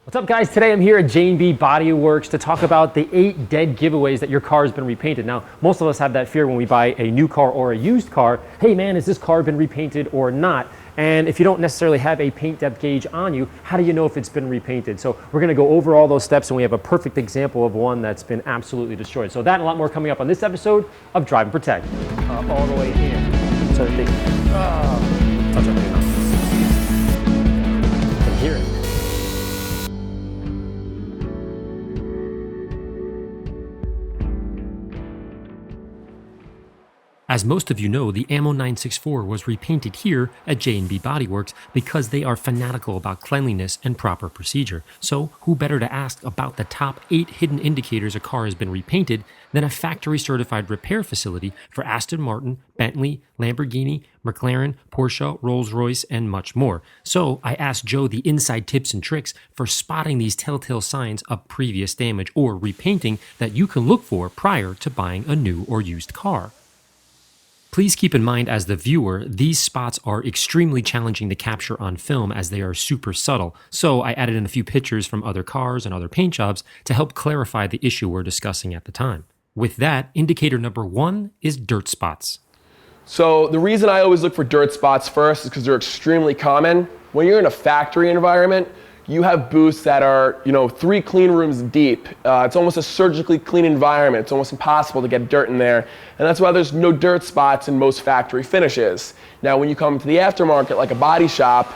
What's up, guys? Today I'm here at J&B Body Works to talk about the 8 dead giveaways that your car has been repainted. Now, most of us have that fear when we buy a new car or a used car. Hey man, has this car been repainted or not? And if you don't necessarily have a paint depth gauge on you, how do you know if it's been repainted? So we're gonna go over all those steps, and we have a perfect example of one that's been absolutely destroyed. So that and a lot more coming up on this episode of Drive and Protect. All the way in. So they, touch everything else. You can hear it. As most of you know, the AMMO 964 was repainted here at J&B Body Works because they are fanatical about cleanliness and proper procedure. So who better to ask about the top 8 hidden indicators a car has been repainted than a factory certified repair facility for Aston Martin, Bentley, Lamborghini, McLaren, Porsche, Rolls-Royce, and much more. So I asked Joe the inside tips and tricks for spotting these telltale signs of previous damage or repainting that you can look for prior to buying a new or used car. Please keep in mind as the viewer, these spots are extremely challenging to capture on film as they are super subtle, so I added in a few pictures from other cars and other paint jobs to help clarify the issue we're discussing at the time. With that, indicator number 1 is dirt spots. So the reason I always look for dirt spots first is because they're extremely common. When you're in a factory environment, you have booths that are, 3 clean rooms deep. It's almost a surgically clean environment. It's almost impossible to get dirt in there. And that's why there's no dirt spots in most factory finishes. Now, when you come to the aftermarket, like a body shop,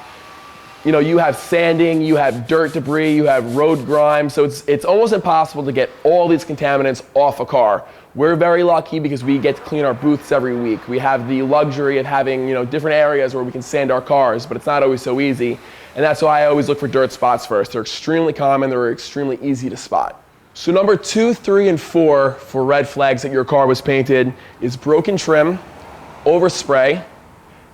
you have sanding, you have dirt debris, you have road grime. So it's almost impossible to get all these contaminants off a car. We're very lucky because we get to clean our booths every week. We have the luxury of having, different areas where we can sand our cars, but it's not always so easy. And that's why I always look for dirt spots first. They're extremely common, they're extremely easy to spot. So number 2, 3, and 4 for red flags that your car was painted is broken trim, overspray,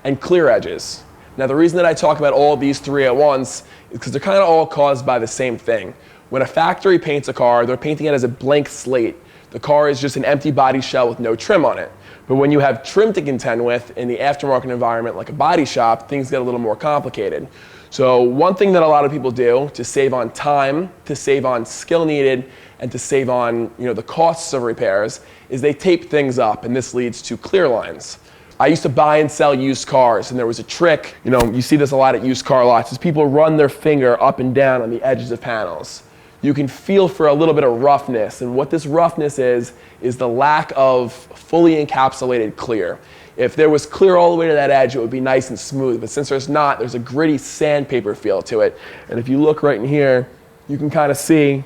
and clear edges. Now the reason that I talk about all these 3 at once is because they're kind of all caused by the same thing. When a factory paints a car, they're painting it as a blank slate. The car is just an empty body shell with no trim on it. But when you have trim to contend with in the aftermarket environment like a body shop, things get a little more complicated. So one thing that a lot of people do to save on time, to save on skill needed, and to save on the costs of repairs is they tape things up, and this leads to clear lines. I used to buy and sell used cars, and there was a trick, you see this a lot at used car lots, is people run their finger up and down on the edges of panels. You can feel for a little bit of roughness, and what this roughness is the lack of fully encapsulated clear. If there was clear all the way to that edge, it would be nice and smooth, but since there's not, there's a gritty sandpaper feel to it. And if you look right in here, you can kind of see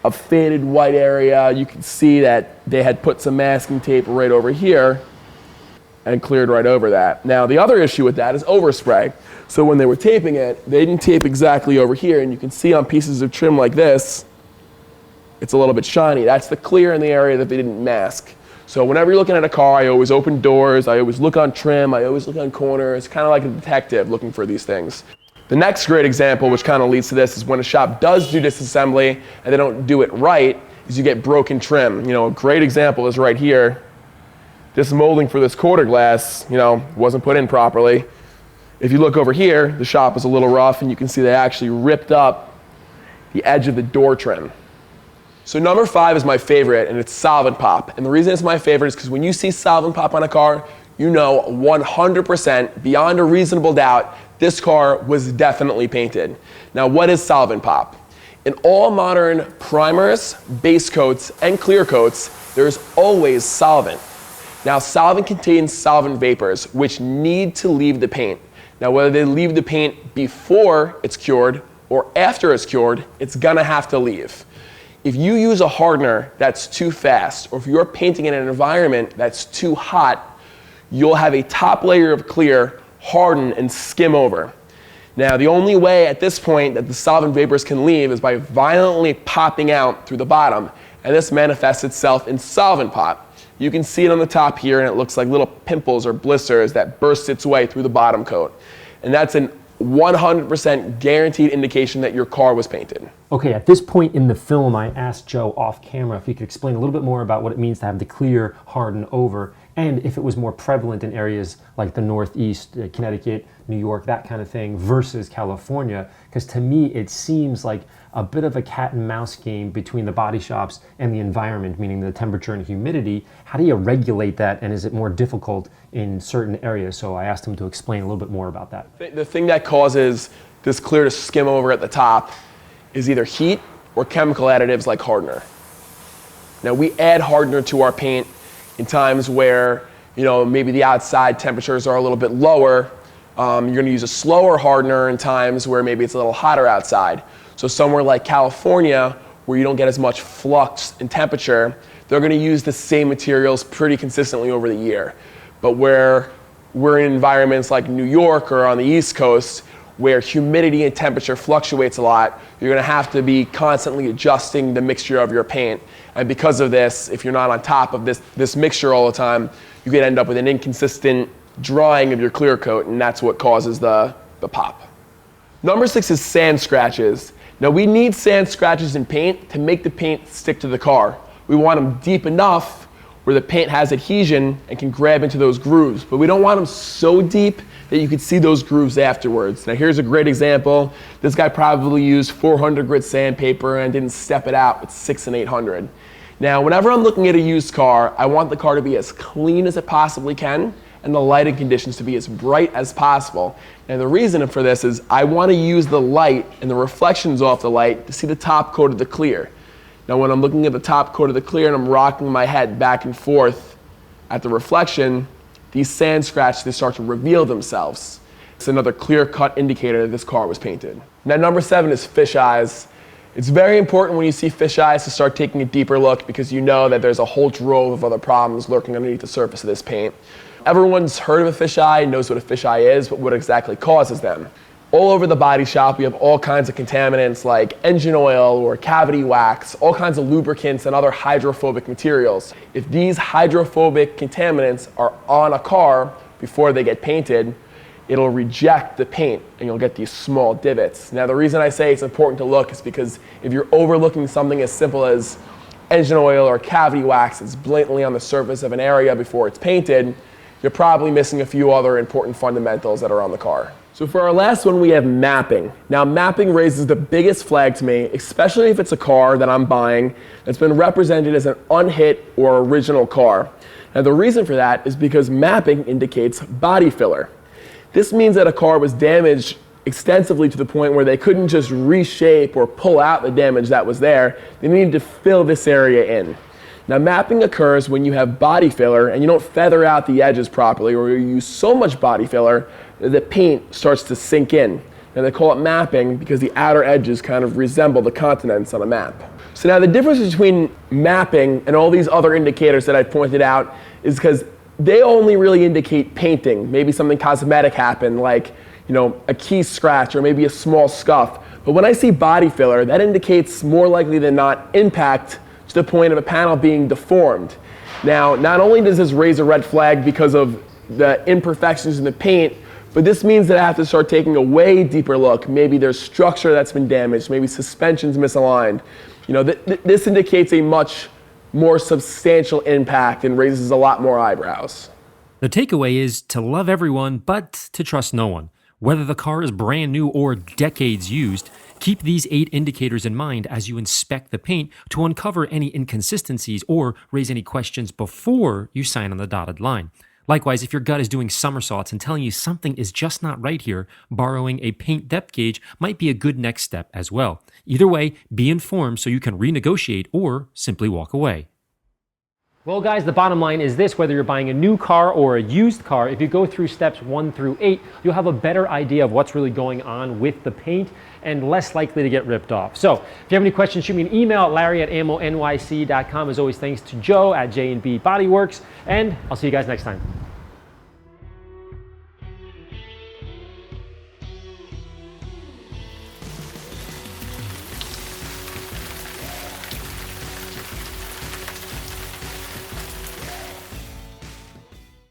a faded white area. You can see that they had put some masking tape right over here and cleared right over that. Now, the other issue with that is overspray. So when they were taping it, they didn't tape exactly over here, and you can see on pieces of trim like this, it's a little bit shiny. That's the clear in the area that they didn't mask. So whenever you're looking at a car, I always open doors, I always look on trim, I always look on corners, kind of like a detective looking for these things. The next great example, which kind of leads to this, is when a shop does do disassembly and they don't do it right, is you get broken trim. A great example is right here. This molding for this quarter glass, wasn't put in properly. If you look over here, the shop was a little rough, and you can see they actually ripped up the edge of the door trim. So number 5 is my favorite, and it's solvent pop. And the reason it's my favorite is because when you see solvent pop on a car, 100%, beyond a reasonable doubt, this car was definitely painted. Now, what is solvent pop? In all modern primers, base coats, and clear coats, there's always solvent. Now, solvent contains solvent vapors, which need to leave the paint. Now, whether they leave the paint before it's cured or after it's cured, it's gonna have to leave. If you use a hardener that's too fast, or if you're painting in an environment that's too hot, you'll have a top layer of clear harden and skim over. Now, the only way at this point that the solvent vapors can leave is by violently popping out through the bottom, and this manifests itself in solvent pop. You can see it on the top here, and it looks like little pimples or blisters that burst its way through the bottom coat. And that's an 100% guaranteed indication that your car was painted. Okay, at this point in the film, I asked Joe off camera if he could explain a little bit more about what it means to have the clear harden over, and if it was more prevalent in areas like the Northeast, Connecticut, New York, that kind of thing, versus California. Because to me, it seems like a bit of a cat and mouse game between the body shops and the environment, meaning the temperature and humidity. How do you regulate that, and is it more difficult in certain areas? So I asked him to explain a little bit more about that. The thing that causes this clear to skim over at the top is either heat or chemical additives like hardener. Now we add hardener to our paint in times where, you know, maybe the outside temperatures are a little bit lower. You're going to use a slower hardener in times where maybe it's a little hotter outside. So somewhere like California, where you don't get as much flux in temperature, they're going to use the same materials pretty consistently over the year. But where we're in environments like New York or on the East Coast, where humidity and temperature fluctuates a lot, you're going to have to be constantly adjusting the mixture of your paint. And because of this, if you're not on top of this mixture all the time, you could end up with an inconsistent drying of your clear coat, and that's what causes the pop. Number 6 is sand scratches. Now we need sand scratches in paint to make the paint stick to the car. We want them deep enough where the paint has adhesion and can grab into those grooves, but we don't want them so deep that you can see those grooves afterwards. Now here's a great example. This guy probably used 400 grit sandpaper and didn't step it out with 600 and 800. Now whenever I'm looking at a used car, I want the car to be as clean as it possibly can and the lighting conditions to be as bright as possible. And the reason for this is I want to use the light and the reflections off the light to see the top coat of the clear. Now when I'm looking at the top coat of the clear and I'm rocking my head back and forth at the reflection, these sand scratches, they start to reveal themselves. It's another clear-cut indicator that this car was painted. Now number 7 is fish eyes. It's very important when you see fish eyes to start taking a deeper look because you know that there's a whole drove of other problems lurking underneath the surface of this paint. Everyone's heard of a fish eye, knows what a fish eye is, but what exactly causes them. All over the body shop, we have all kinds of contaminants like engine oil or cavity wax, all kinds of lubricants and other hydrophobic materials. If these hydrophobic contaminants are on a car before they get painted, it'll reject the paint and you'll get these small divots. Now the reason I say it's important to look is because if you're overlooking something as simple as engine oil or cavity wax that's blatantly on the surface of an area before it's painted, you're probably missing a few other important fundamentals that are on the car. So for our last one, we have mapping. Now mapping raises the biggest flag to me, especially if it's a car that I'm buying that's been represented as an unhit or original car. Now the reason for that is because mapping indicates body filler. This means that a car was damaged extensively to the point where they couldn't just reshape or pull out the damage that was there. They needed to fill this area in. Now mapping occurs when you have body filler and you don't feather out the edges properly, or you use so much body filler that the paint starts to sink in. And they call it mapping because the outer edges kind of resemble the continents on a map. So now the difference between mapping and all these other indicators that I pointed out is because they only really indicate painting. Maybe something cosmetic happened, like, you know, a key scratch or maybe a small scuff. But when I see body filler, that indicates more likely than not impact to the point of a panel being deformed. Now, not only does this raise a red flag because of the imperfections in the paint, but this means that I have to start taking a way deeper look. Maybe there's structure that's been damaged, maybe suspension's misaligned. You know, this indicates a much more substantial impact and raises a lot more eyebrows. The takeaway is to love everyone, but to trust no one. Whether the car is brand new or decades used, keep these 8 indicators in mind as you inspect the paint to uncover any inconsistencies or raise any questions before you sign on the dotted line. Likewise, if your gut is doing somersaults and telling you something is just not right here, borrowing a paint depth gauge might be a good next step as well. Either way, be informed so you can renegotiate or simply walk away. Well, guys, the bottom line is this: whether you're buying a new car or a used car, if you go through steps 1 through 8, you'll have a better idea of what's really going on with the paint and less likely to get ripped off. So if you have any questions, shoot me an email at larry@ammonyc.com. As always, thanks to Joe at J&B Bodyworks, and I'll see you guys next time.